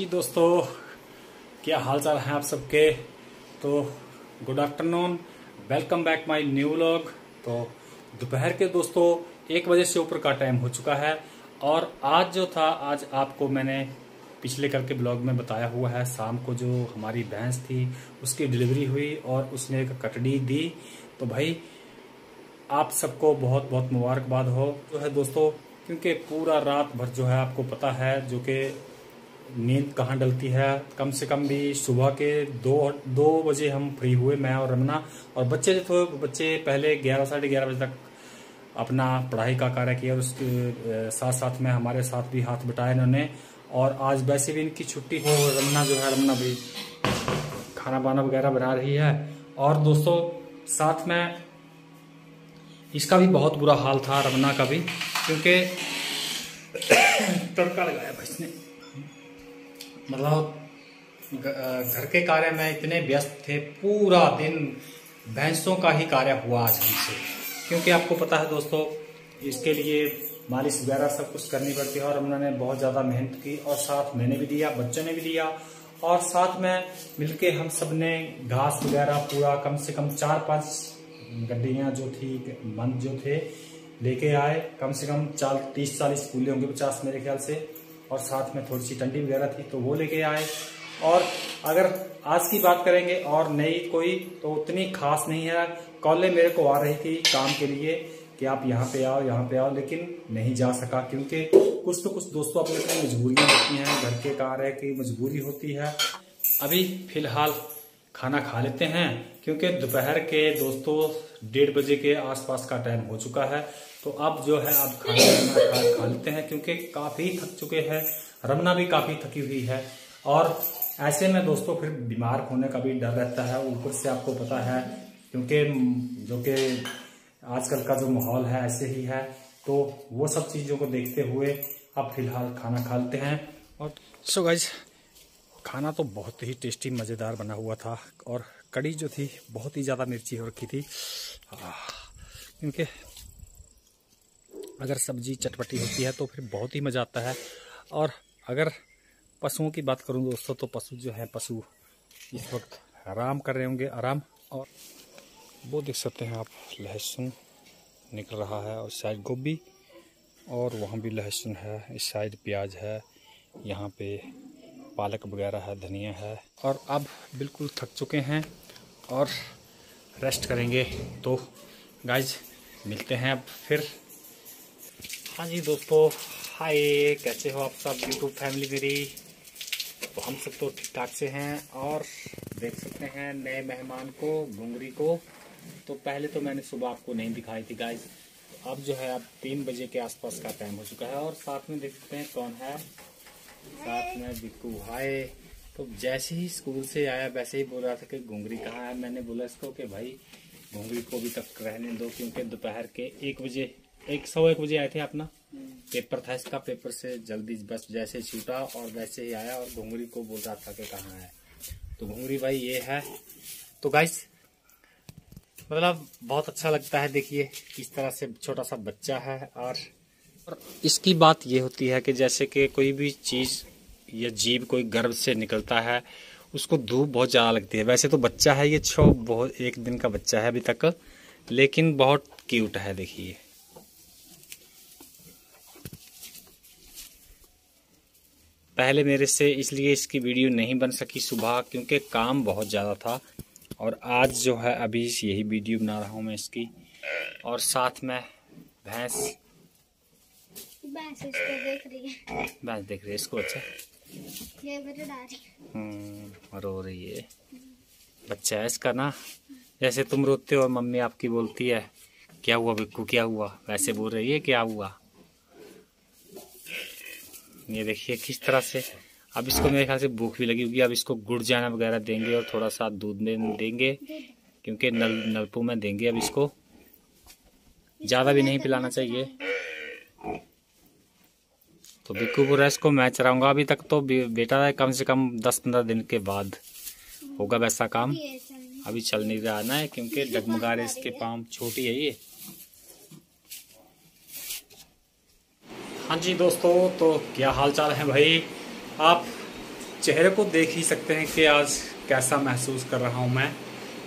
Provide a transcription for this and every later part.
जी दोस्तों, क्या हाल चाल है आप सबके। तो good afternoon, welcome back my new vlog. तो दोपहर के दोस्तों 1 बजे से ऊपर का टाइम हो चुका है और आज जो था, आज आपको मैंने पिछले कल के ब्लॉग में बताया हुआ है, शाम को जो हमारी भैंस थी उसकी डिलीवरी हुई और उसने एक कटड़ी दी। तो भाई आप सबको बहुत बहुत मुबारकबाद हो जो है दोस्तों, क्योंकि पूरा रात भर जो है आपको पता है जो कि नींद कहाँ डलती है। कम से कम भी सुबह के 2 बजे हम फ्री हुए, मैं और रमना। और बच्चे जो थे, बच्चे पहले 11 साढ़े 11 बजे तक अपना पढ़ाई का कार्य किया और उसके साथ साथ में हमारे साथ भी हाथ बटाया इन्होंने। और आज वैसे भी इनकी छुट्टी हो, रमना जो है, रमना भी खाना बाना वगैरह बना रही है। और दोस्तों साथ में इसका भी बहुत बुरा हाल था, रमना का भी, क्योंकि तड़का लगाया भाई इसने। मतलब घर के कार्य में इतने व्यस्त थे, पूरा दिन भैंसों का ही कार्य हुआ आज हमसे, क्योंकि आपको पता है दोस्तों इसके लिए मालिश वगैरह सब कुछ करनी पड़ती है। और हमने बहुत ज़्यादा मेहनत की और साथ मैंने भी दिया, बच्चों ने भी दिया, और साथ में मिलके हम सब ने घास वगैरह पूरा कम से कम 4-5 गड्डियाँ जो थी, मंद जो थे, लेके आए। कम से कम 30-40 कूले होंगे, 50 मेरे ख्याल से। और साथ में थोड़ी सी टंडी वगैरह थी तो वो लेके आए। और अगर आज की बात करेंगे और नई कोई तो उतनी खास नहीं है। कॉलें मेरे को आ रही थी काम के लिए कि आप यहाँ पे आओ, यहाँ पे आओ, लेकिन नहीं जा सका, क्योंकि कुछ तो कुछ दोस्तों अपनी अपनी मजबूरियां होती हैं, घर के कार्य की मजबूरी होती है। अभी फिलहाल खाना खा लेते हैं, क्योंकि दोपहर के दोस्तों 1:30 बजे के आसपास का टाइम हो चुका है। तो अब जो है अब खाना खा लेते हैं, क्योंकि काफी थक चुके हैं, रमना भी काफी थकी हुई है। और ऐसे में दोस्तों फिर बीमार होने का भी डर रहता है, ऊपर से आपको पता है, क्योंकि जो कि आजकल का जो माहौल है ऐसे ही है। तो वो सब चीजों को देखते हुए अब फिलहाल खाना खा लेते हैं। और सो गाइस, खाना तो बहुत ही टेस्टी मज़ेदार बना हुआ था, और कड़ी जो थी बहुत ही ज़्यादा मिर्ची हो रखी थी। क्योंकि अगर सब्जी चटपटी होती है तो फिर बहुत ही मज़ा आता है। और अगर पशुओं की बात करूं दोस्तों, तो पशु जो है, पशु इस वक्त आराम कर रहे होंगे, आराम। और वो देख सकते हैं आप, लहसुन निकल रहा है, और शायद गोभी, और वहाँ भी लहसुन है, इस साइड प्याज है, यहाँ पे पालक वगैरह है, धनिया है। और अब बिल्कुल थक चुके हैं और रेस्ट करेंगे। तो गाइज मिलते हैं अब फिर। हाँ जी दोस्तों, हाय, कैसे हो आप सब यूट्यूब फैमिली मेरी। तो हम सब तो ठीक ठाक से हैं। और देख सकते हैं नए मेहमान को, घुंगरी को। तो पहले तो मैंने सुबह आपको नहीं दिखाई थी गाइज। अब जो है अब 3 बजे के आसपास का टाइम हो चुका है, और साथ में देख सकते हैं कौन है, साथ में बिक्कू। हाय। तो जैसे ही स्कूल से आया वैसे ही बोल रहा था कि घुंगरी कहाँ है। मैंने बोला इसको कि भाई घुंगरी को भी तक रहने दो, क्योंकि दोपहर के 1 बजे 1 बजे आए थे अपना पेपर था इसका। पेपर से जल्दी बस जैसे छूटा और वैसे ही आया, और घुंगरी को बोल रहा था कि कहाँ है। तो घुंगरी भाई ये है। तो गाइस मतलब बहुत अच्छा लगता है, देखिए किस तरह से छोटा सा बच्चा है। और इसकी बात ये होती है कि जैसे कि कोई भी चीज या जीव कोई गर्भ से निकलता है, उसको धूप बहुत ज्यादा लगती है। वैसे तो बच्चा है ये, बहुत 1 दिन का बच्चा है अभी तक, लेकिन बहुत क्यूट है। देखिए पहले मेरे से इसलिए इसकी वीडियो नहीं बन सकी सुबह, क्योंकि काम बहुत ज़्यादा था। और आज जो है अभी यही वीडियो बना रहा हूँ मैं इसकी। और साथ में भैंस इसको देख रही है, भैंस देख रही है इसको। अच्छा, ये मेरे दादी रो रही है, बच्चा है इसका ना। जैसे तुम रोते हो और मम्मी आपकी बोलती है क्या हुआ बिक्कू, क्या हुआ, वैसे बोल रही है क्या हुआ। ये देखिए किस तरह से। अब इसको मेरे ख्याल से भूख भी लगी होगी। अब इसको गुड़ जाना वगैरह देंगे और थोड़ा सा दूध में देंगे, क्योंकि नलपू में देंगे। अब इसको ज़्यादा भी नहीं पिलाना चाहिए। तो बिक्कू पूरा इसको मैं चराऊंगा। अभी तक तो बेटा है, कम से कम 10-15 दिन के बाद होगा वैसा काम। अभी चल नहीं रहा ना, क्योंकि डगमगा रहे इसके पाँव, छोटी है ये। हाँ जी दोस्तों, तो क्या हाल चाल है भाई। आप चेहरे को देख ही सकते हैं कि आज कैसा महसूस कर रहा हूं मैं,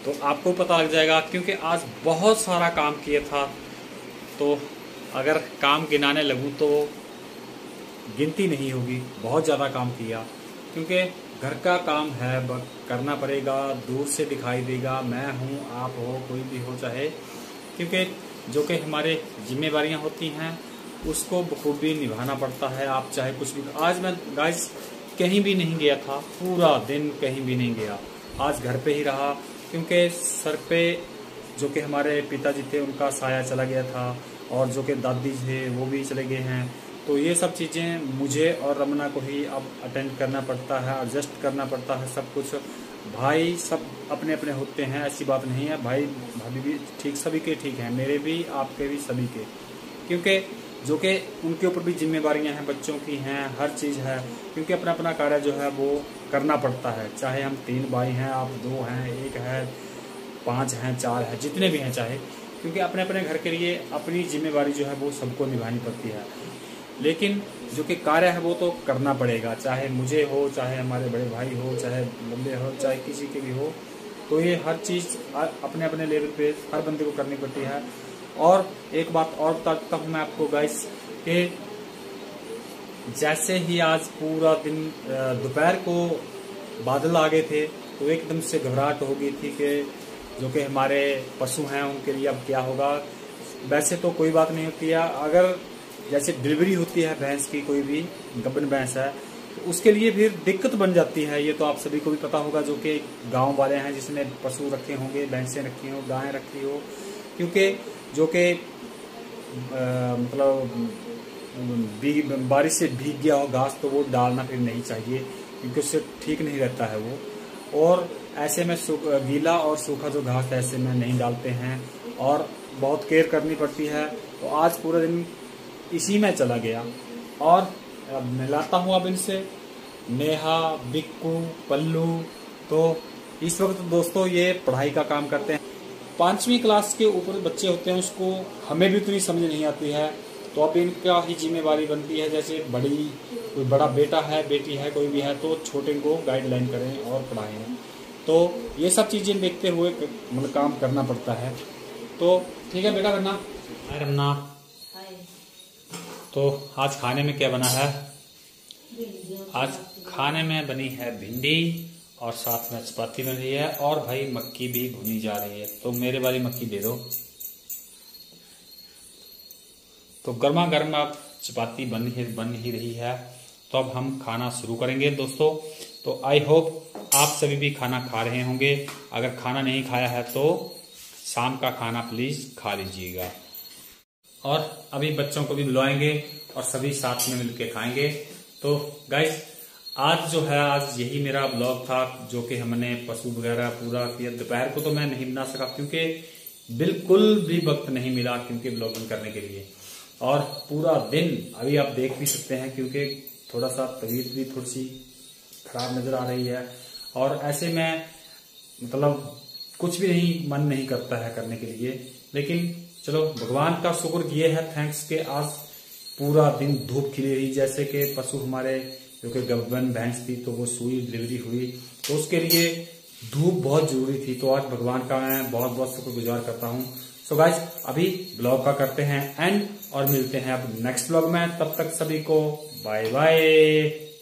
तो आपको पता लग जाएगा क्योंकि आज बहुत सारा काम किया था। तो अगर काम गिनाने लगूं तो गिनती नहीं होगी, बहुत ज़्यादा काम किया क्योंकि घर का काम है, करना पड़ेगा, दूर से दिखाई देगा, मैं हूँ, आप हो, कोई भी हो चाहे, क्योंकि जो कि हमारे जिम्मेवारियाँ होती हैं उसको बखूबी निभाना पड़ता है। आप चाहे कुछ भी। आज मैं गाइस कहीं भी नहीं गया था, पूरा दिन कहीं भी नहीं गया, आज घर पे ही रहा क्योंकि सर पे जो कि हमारे पिताजी थे उनका साया चला गया था और जो कि दादी थे वो भी चले गए हैं। तो ये सब चीज़ें मुझे और रमना को ही अब अटेंड करना पड़ता है, एडजस्ट करना पड़ता है सब कुछ। भाई सब अपने अपने होते हैं, ऐसी बात नहीं है, भाई भाभी भी ठीक, सभी के ठीक हैं, मेरे भी, आपके भी, सभी के, क्योंकि जो कि उनके ऊपर भी जिम्मेवारियां हैं, बच्चों की हैं, हर चीज़ है, क्योंकि अपना अपना कार्य जो है वो करना पड़ता है। चाहे हम 3 भाई हैं, आप 2 हैं, 1 है, 5 हैं, 4 हैं, जितने भी हैं चाहे, क्योंकि अपने अपने घर के लिए अपनी जिम्मेवारी जो है वो सबको निभानी पड़ती है। लेकिन जो कि कार्य है वो तो करना पड़ेगा, चाहे मुझे हो, चाहे हमारे बड़े भाई हो, चाहे लंबे हो, चाहे किसी के भी हो। तो ये हर चीज़ अपने अपने लेवल पे हर बंदे को करनी पड़ती है। और एक बात और बताता हूँ मैं आपको गाइस कि जैसे ही आज पूरा दिन दोपहर को बादल आ गए थे तो एकदम से घबराहट हो गई थी कि जो कि हमारे पशु हैं उनके लिए अब क्या होगा। वैसे तो कोई बात नहीं होती है, अगर जैसे डिलीवरी होती है भैंस की, कोई भी गब्बन भैंस है तो उसके लिए फिर दिक्कत बन जाती है। ये तो आप सभी को भी पता होगा जो कि गांव वाले हैं, जिसने पशु रखे होंगे, भैंसें रखी हो, गायें रखी हो, क्योंकि जो कि मतलब बारिश से भीग गया हो घास तो वो डालना फिर नहीं चाहिए क्योंकि उससे ठीक नहीं रहता है वो। और ऐसे में गीला और सूखा जो घास है ऐसे में नहीं डालते हैं और बहुत केयर करनी पड़ती है। तो आज पूरा दिन इसी में चला गया और मिलाता हूँ अब इनसे नेहा, बिक्कू, पल्लू। तो इस वक्त दोस्तों ये पढ़ाई का काम करते हैं। 5वीं क्लास के ऊपर बच्चे होते हैं, उसको हमें भी उतनी समझ नहीं आती है, तो अब इनका ही जिम्मेवारी बनती है। जैसे कोई बड़ा बेटा है, बेटी है, कोई भी है, तो छोटे को गाइडलाइन करें और पढ़ाएं। तो ये सब चीज़ें देखते हुए मतलब काम करना पड़ता है। तो ठीक है बेटा, रमना, हाय रमना। तो आज खाने में क्या बना है? आज खाने में बनी है भिंडी और साथ में चपाती बन रही है और भाई मक्की भी भुनी जा रही है। तो मेरे वाली मक्की दे दो। तो गर्मा गर्म अब चपाती बन ही रही है। तो अब हम खाना शुरू करेंगे दोस्तों। तो आई होप आप सभी भी खाना खा रहे होंगे। अगर खाना नहीं खाया है तो शाम का खाना प्लीज खा लीजिएगा। और अभी बच्चों को भी बुलाएंगे और सभी साथ में मिलकर खाएंगे। तो गाइस आज जो है, आज यही मेरा ब्लॉग था जो कि हमने पशु वगैरह पूरा किया। दोपहर को तो मैं नहीं बना सका क्योंकि बिल्कुल भी वक्त नहीं मिला क्योंकि ब्लॉगिंग करने के लिए। और पूरा दिन अभी आप देख भी सकते हैं क्योंकि थोड़ा सा तबीयत भी थोड़ी सी खराब नजर आ रही है और ऐसे में मतलब कुछ भी नहीं मन नहीं करता है करने के लिए। लेकिन चलो भगवान का शुक्र ये है, थैंक्स के आज पूरा दिन धूप खिली रही। जैसे कि पशु हमारे जो कि गब्बन भैंस थी तो वो सुई डिलीवरी हुई, तो उसके लिए धूप बहुत जरूरी थी। तो आज भगवान का मैं बहुत बहुत शुक्रगुजार करता हूँ। सो गाइस अभी ब्लॉग का करते हैं एंड और मिलते हैं अब नेक्स्ट ब्लॉग में। तब तक सभी को बाय बाय।